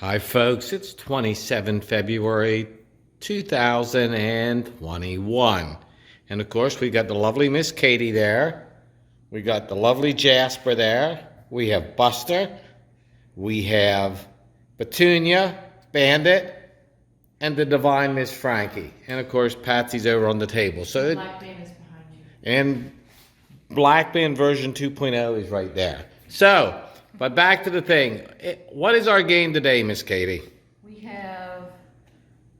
Hi folks, it's 27 February 2021. And of course we got the lovely Miss Katie there. We got the lovely Jasper there. We have Buster. We have Petunia, Bandit, and the divine Miss Frankie. And of course Patsy's over on the table. So Black Band is behind you. And Black Band version 2.0 is right there. So, but back to the thing. What is our game today, Miss Katie? We have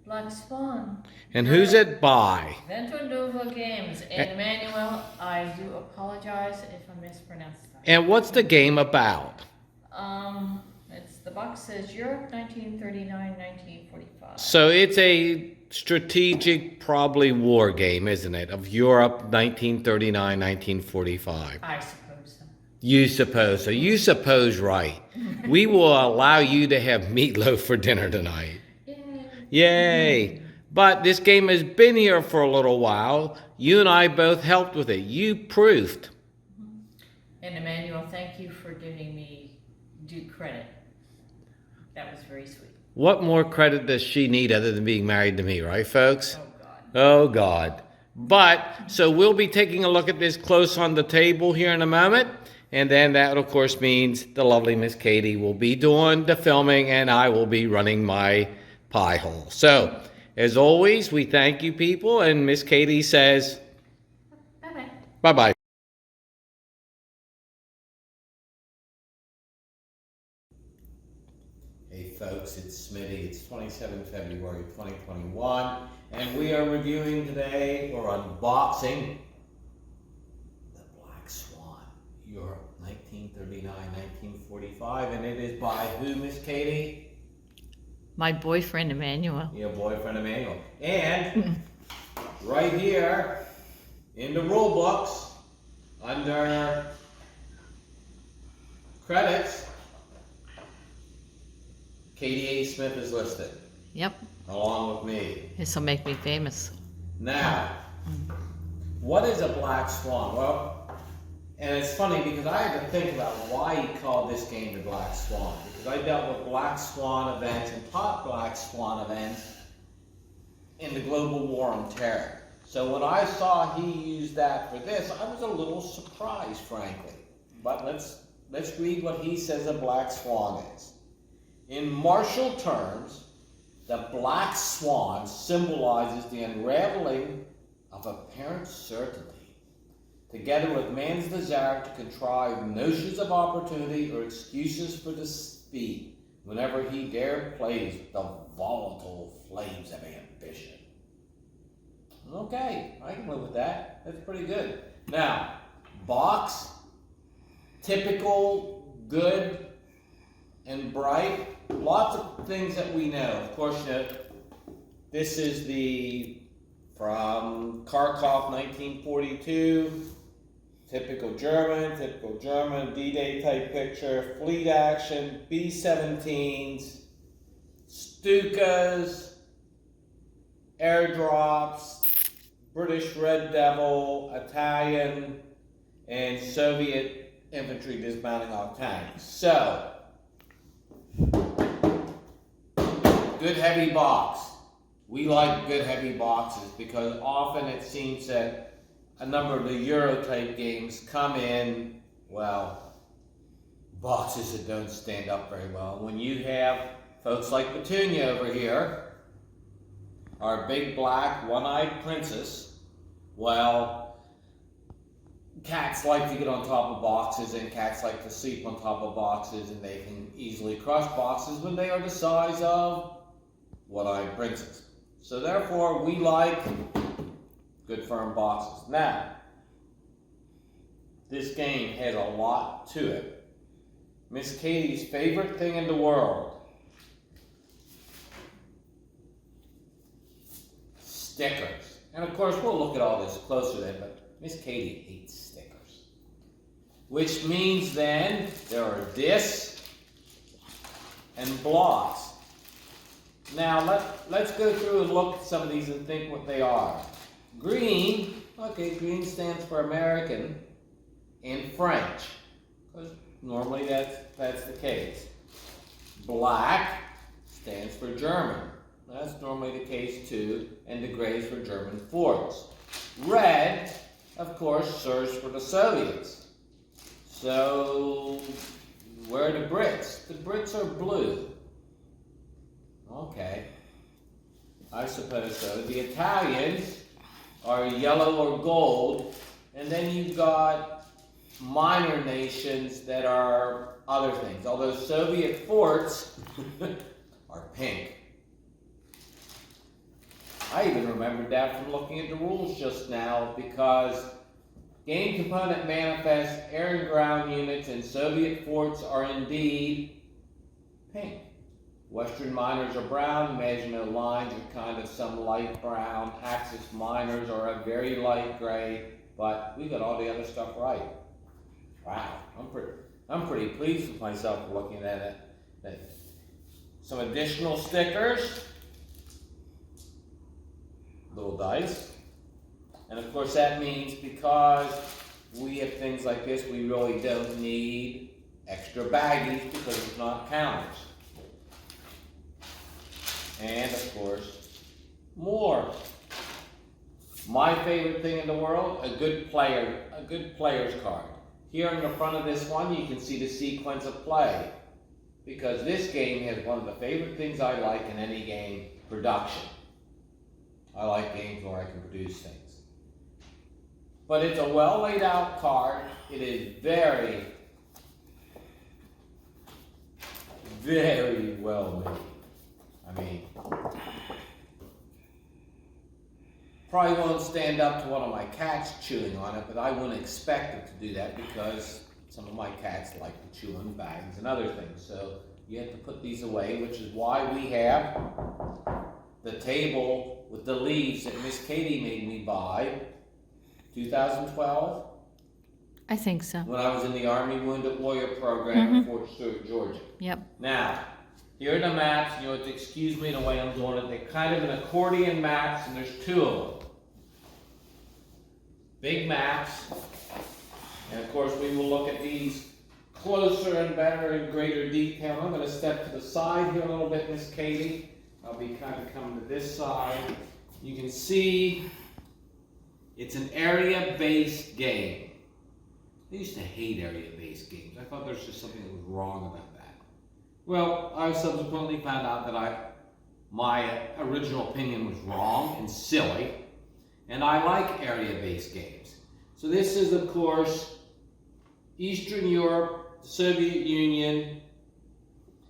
Black Swan. And who's it by? VentoNuovo Games. And Emmanuel, I do apologize if I mispronounced that. And what's the game about? The box says Europe 1939-1945. So it's a strategic, probably war game, isn't it? Of Europe 1939-1945. I suppose so. You suppose so. You suppose right. We will allow you to have meatloaf for dinner tonight. Yay. Yay. But this game has been here for a little while. You and I both helped with it. You proofed. And Emmanuel, thank you for giving me due credit. That was very sweet. What more credit does she need other than being married to me, right, folks? Oh, God. Oh, God. But, so we'll be taking a look at this close on the table here in a moment. And then that, of course, means the lovely Miss Katie will be doing the filming and I will be running my pie hole. So, as always, we thank you people. And Miss Katie says, Bye-bye. bye-bye. Hey folks, it's Smitty. It's 27 February 2021, and we are reviewing today, or unboxing, the Black Swan, Europe 1939-1945, and it is by who, Miss Katie? My boyfriend, Emmanuel. Your boyfriend Emmanuel. And right here in the rule books, under credits, Katie A. Smith is listed. Yep. Along with me. This will make me famous. Now, what is a Black Swan? Well, and it's funny because I had to think about why he called this game the Black Swan. Because I dealt with Black Swan events and top Black Swan events in the global war on terror. So when I saw he used that for this, I was a little surprised, frankly. But let's read what he says a Black Swan is. In martial terms, the Black Swan symbolizes the unraveling of apparent certainty, together with man's desire to contrive notions of opportunity or excuses for defeat whenever he dare plays with the volatile flames of ambition. Okay, I can live with that. That's pretty good. Now, box, typical, good, and bright. Lots of things that we know. Of course, this is from Kharkov 1942. Typical German, D-Day type picture, fleet action, B-17s, Stukas, airdrops, British Red Devil, Italian, and Soviet infantry dismounting off tanks. So, good heavy box. We like good heavy boxes because often it seems that a number of the Euro type games come in, well, boxes that don't stand up very well. When you have folks like Petunia over here, our big black one-eyed princess, well, cats like to get on top of boxes and cats like to sleep on top of boxes and they can easily crush boxes when they are the size of one-eyed princess. So therefore, we like good firm boxes. Now, this game has a lot to it. Miss Katie's favorite thing in the world, stickers. And of course, we'll look at all this closer then, but Miss Katie hates stickers. Which means then, there are discs and blocks. Now, let's go through and look at some of these and think what they are. Green, okay, green stands for American and French, because normally that's the case. Black stands for German. That's normally the case too, and the gray is for German forts. Red, of course, serves for the Soviets. So, where are the Brits? The Brits are blue. Okay, I suppose so. The Italians are yellow or gold, and then you've got minor nations that are other things, although Soviet forts are pink. I even remembered that from looking at the rules just now, because game component manifest, air and ground units, and Soviet forts are indeed pink. Western miners are brown, Maginot lines are kind of some light brown, Axis miners are a very light gray, but we got all the other stuff right. Wow, I'm pretty pleased with myself for looking at it. Some additional stickers, little dice, and of course that means because we have things like this, we really don't need extra baggies because it's not counters. And of course, more. My favorite thing in the world, a good player's card. Here in the front of this one, you can see the sequence of play, because this game has one of the favorite things I like in any game, production. I like games where I can produce things. But it's a well laid out card. It is very, very well made. I mean, probably won't stand up to one of my cats chewing on it, but I wouldn't expect it to do that because some of my cats like to chew on bags and other things. So you have to put these away, which is why we have the table with the leaves that Miss Katie made me buy, 2012. I think so. When I was in the Army Wounded Warrior Program at Fort Stewart, Georgia. Yep. Now, here are the maps. You have to excuse me the way I'm doing it. They're kind of an accordion maps, and there's two of them. Big maps. And of course, we will look at these closer and better in greater detail. I'm going to step to the side here a little bit, Miss Katie. I'll be kind of coming to this side. You can see it's an area-based game. I used to hate area-based games. I thought there was just something that was wrong about that. Well, I subsequently found out that my original opinion was wrong and silly, and I like area-based games. So this is, of course, Eastern Europe, Soviet Union,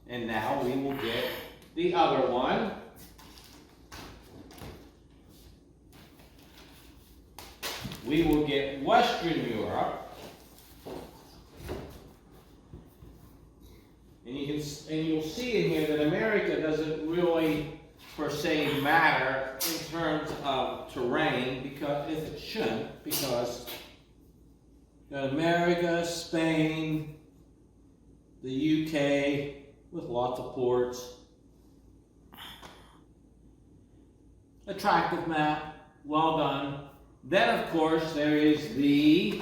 and now we will get the other one. We will get Western Europe. And you'll see in here that America doesn't really per se matter in terms of terrain, because if it shouldn't, because America, Spain, the UK with lots of ports. Attractive map, well done. Then of course there is the,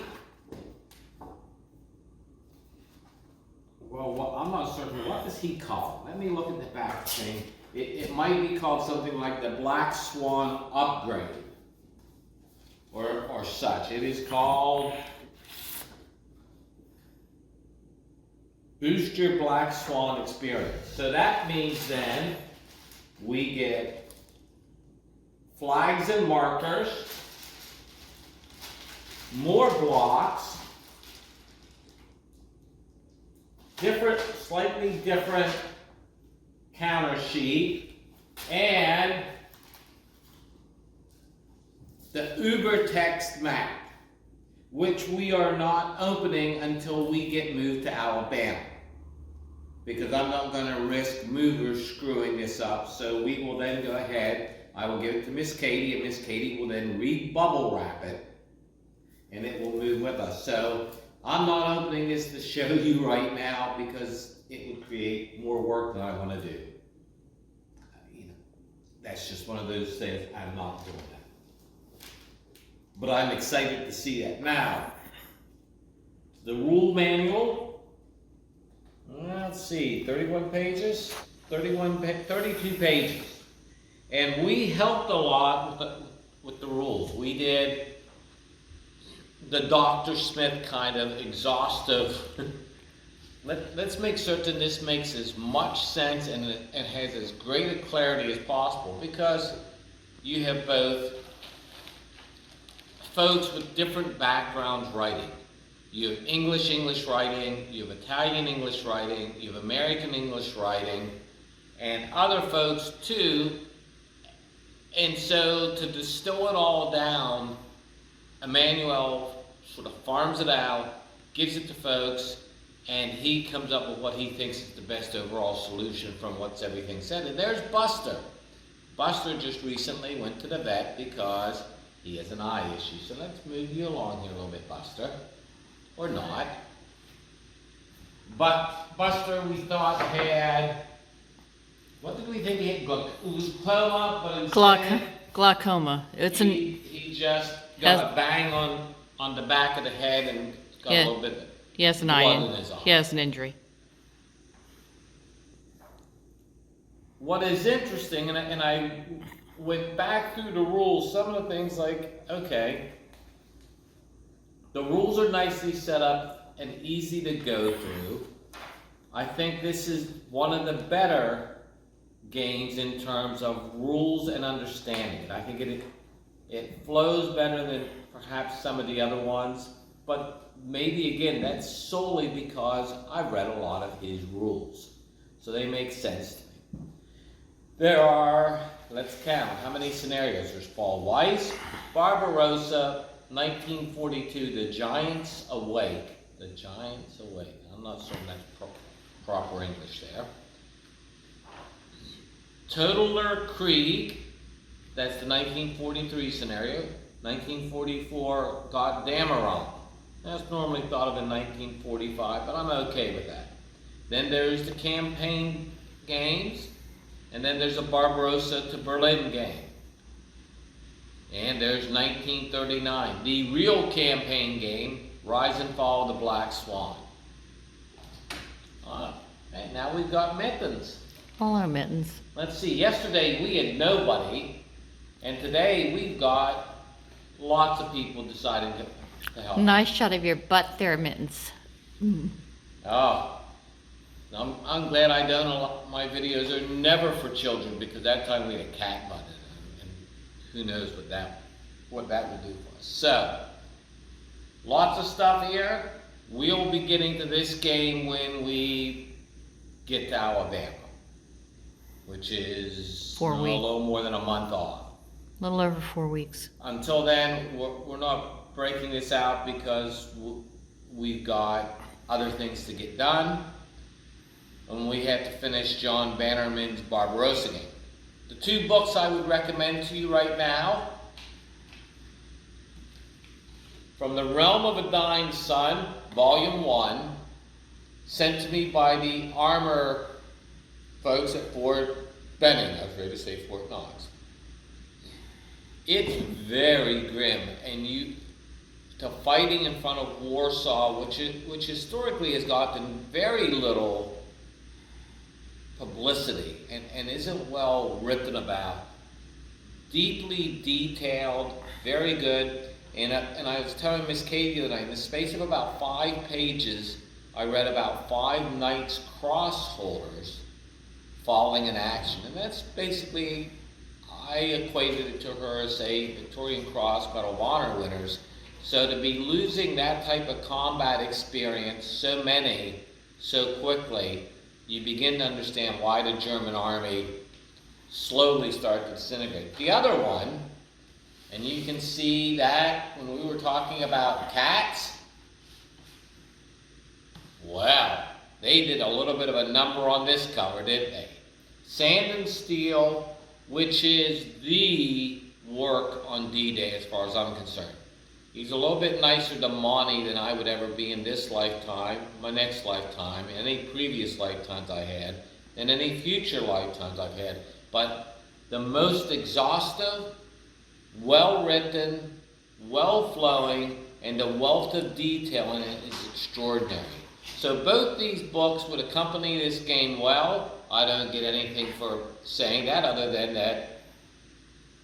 well, I'm not certain, what does he call it? Let me look at the back thing. It might be called something like the Black Swan upgrade, or such. It is called Boost Your Black Swan Experience. So that means then we get flags and markers, more blocks, slightly different counter sheet, and the Uber text map, which we are not opening until we get moved to Alabama, because I'm not going to risk movers screwing this up. So we will then go ahead, I will give it to Miss Katie, and Miss Katie will then re-bubble wrap it, and it will move with us. So I'm not opening this to show you right now because it would create more work than I want to do. That's just one of those things. I'm not doing that. But I'm excited to see that. Now, the rule manual, let's see, 31 pages. 32 pages. And we helped a lot with the rules. We did the Dr. Smith kind of exhaustive. Let's make certain this makes as much sense and has as great a clarity as possible, because you have both folks with different backgrounds writing. You have English writing, you have Italian English writing, you have American English writing, and other folks too. And so to distill it all down, Emmanuel sort of farms it out, gives it to folks, and he comes up with what he thinks is the best overall solution from what's everything said. And there's Buster. Buster just recently went to the vet because he has an eye issue. So let's move you along here a little bit, Buster. Or not. But Buster, we thought, had, what did we think he had? Glaucoma, but instead Glaucoma. It's he just got a bang on the back of the head and got a little bit he has an blood in his eye. He has an injury. What is interesting, and I went back through the rules, some of the things like, okay, the rules are nicely set up and easy to go through. I think this is one of the better games in terms of rules and understanding it. I think it flows better than perhaps some of the other ones, but maybe again, that's solely because I've read a lot of his rules. So they make sense to me. There are, let's count, how many scenarios? There's Paul Weiss, Barbarossa, 1942, The Giants Awake. The Giants Awake. I'm not certain that's proper English there. Totaler Krieg, that's the 1943 scenario. 1944, Goddammerung. That's normally thought of in 1945, but I'm okay with that. Then there's the campaign games, and then there's a Barbarossa to Berlin game. And there's 1939, the real campaign game, Rise and Fall of the Black Swan. And now we've got mittens. All our mittens. Let's see, yesterday we had nobody, and today we've got lots of people deciding to help. Nice shot of your butt there, mittens. Oh, I'm glad I don't. My videos are never for children, because that time we had a cat butt in it, and who knows what that would do for us. So, lots of stuff here. We'll be getting to this game when we get to Alabama, which is 4 weeks. a little more than a month off. A little over 4 weeks. Until then, we're not breaking this out because we've got other things to get done, and we have to finish John Bannerman's Barbarossa game. The two books I would recommend to you right now: From the Realm of a Dying Sun, Volume 1, sent to me by the armor folks at Fort Benning. I was ready to say Fort Knox. It's very grim, and to fighting in front of Warsaw, which historically has gotten very little publicity and isn't well written about. Deeply detailed, very good. And I was telling Miss Katie that in the space of about 5 pages, I read about 5 knights cross holders falling in action. And that's basically, I equated it to her as, say, Victorian Cross Medal of Honor winners. So to be losing that type of combat experience, so many, so quickly, you begin to understand why the German army slowly started to disintegrate. The other one, and you can see that when we were talking about cats, well, they did a little bit of a number on this cover, didn't they? Sand and Steel, which is the work on D-Day as far as I'm concerned. He's a little bit nicer to Monty than I would ever be in this lifetime, my next lifetime, any previous lifetimes I had, and any future lifetimes I've had. But the most exhaustive, well-written, well-flowing, and the wealth of detail in it is extraordinary. So both these books would accompany this game well. I don't get anything for saying that other than that.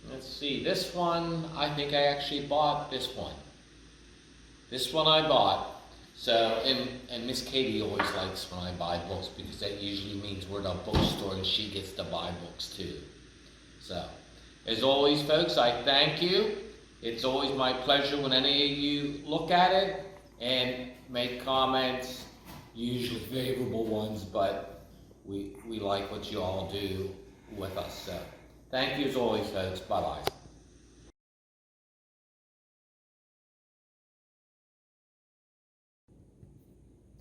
Let's see, this one, I think I actually bought this one. This one I bought. So, and Miss Katie always likes when I buy books because that usually means we're at a bookstore and she gets to buy books too. So, as always, folks, I thank you. It's always my pleasure when any of you look at it and make comments, usually favorable ones, but we like what you all do with us. So, thank you as always, folks. Bye-bye.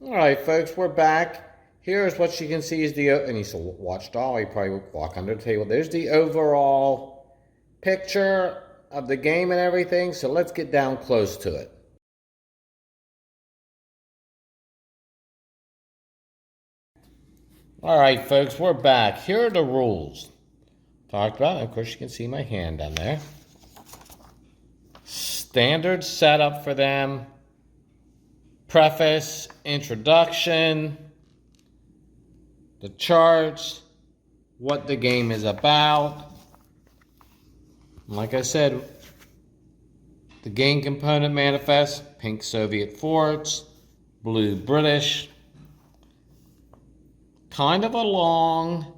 All right, folks, we're back. Here's what you can see is the, and you still watch Dolly probably walk under the table. There's the overall picture of the game and everything. So let's get down close to it. All right, folks, we're back. Here are the rules. Talked about, of course, you can see my hand down there. Standard setup for them. Preface, introduction, the charts, what the game is about. Like I said, the game component manifest, pink Soviet forts, blue British. Kind of a long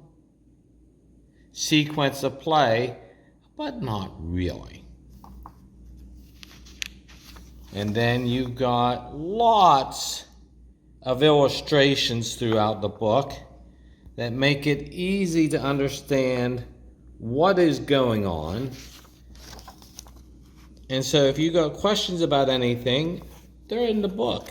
sequence of play, but not really. And then you've got lots of illustrations throughout the book that make it easy to understand what is going on. And so if you got questions about anything, they're in the book.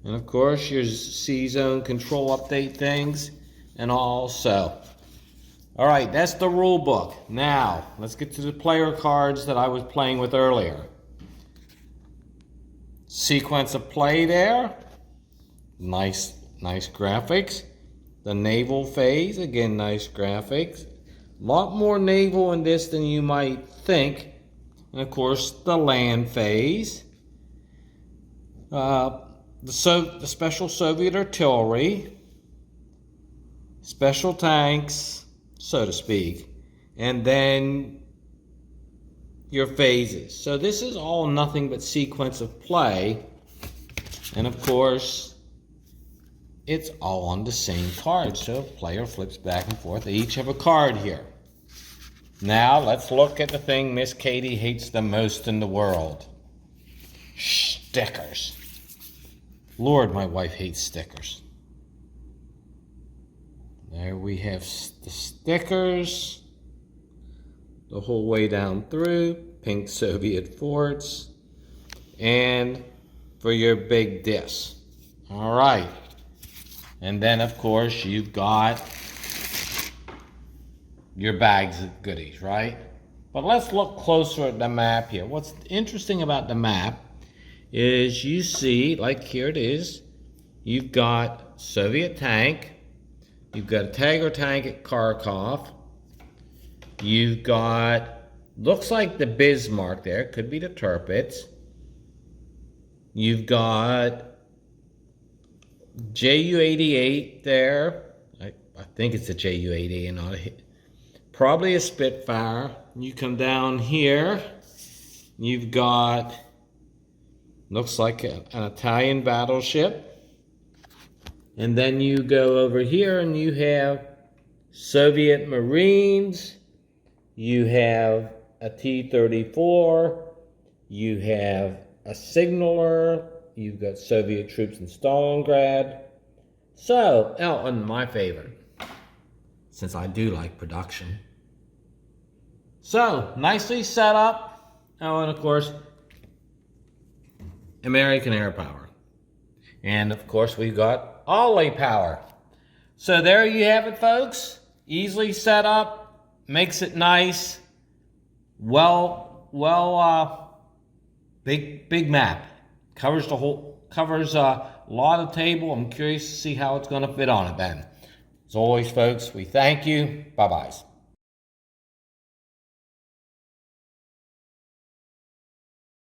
And of course, your C-zone control update things and all. So, all right, that's the rule book. Now, let's get to the player cards that I was playing with earlier. Sequence of play there. Nice graphics. The naval phase, again, nice graphics. A lot more naval in this than you might think. And of course, the land phase. The special Soviet artillery. Special tanks, so to speak, and then your phases. So this is all nothing but sequence of play, and of course it's all on the same card, so player flips back and forth. They each have a card here. Now let's look at the thing Miss Katie hates the most in the world. Stickers. Lord, my wife hates stickers. There we have the stickers the whole way down through, pink Soviet forts, and for your big disc. All right. And then, of course, you've got your bags of goodies, right? But let's look closer at the map here. What's interesting about the map is you see, like here it is, you've got Soviet tank, you've got a Tiger tank at Kharkov. You've got, looks like the Bismarck there. Could be the Tirpitz. You've got Ju-88 there. I think it's a Ju-88 and not a, probably a Spitfire. You come down here. You've got, looks like an Italian battleship. And then you go over here and you have Soviet Marines, you have a T-34, you have a signaler, you've got Soviet troops in Stalingrad. So, oh, and my favorite, since I do like production. So, nicely set up. Oh, and of course, American Air Power. And of course, we've got Ollie Power. So there you have it, folks. Easily set up, makes it nice. Big map. Covers the whole, covers a lot of table. I'm curious to see how it's going to fit on it then. As always, folks, we thank you. Bye-bye.